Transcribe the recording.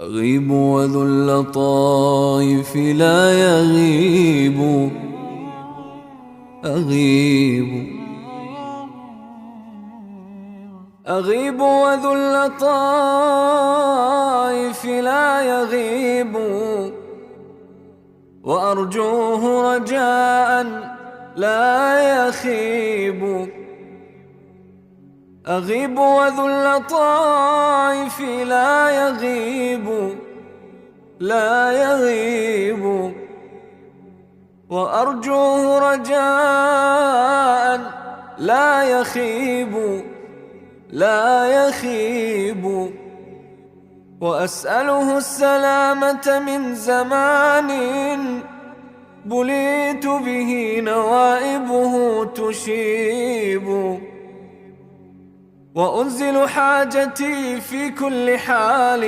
أغيب وذو اللطائف لا يغيب. أغيب وذو اللطائف لا يغيب، وأرجوه رجاء لا يخيب. أغيب وذو اللطائف لا يغيب، وأرجوه رجاء لا يخيب. وأسأله السلامة من زمان بليت به نوائبه تشيب. وأنزل حاجتي في كل حال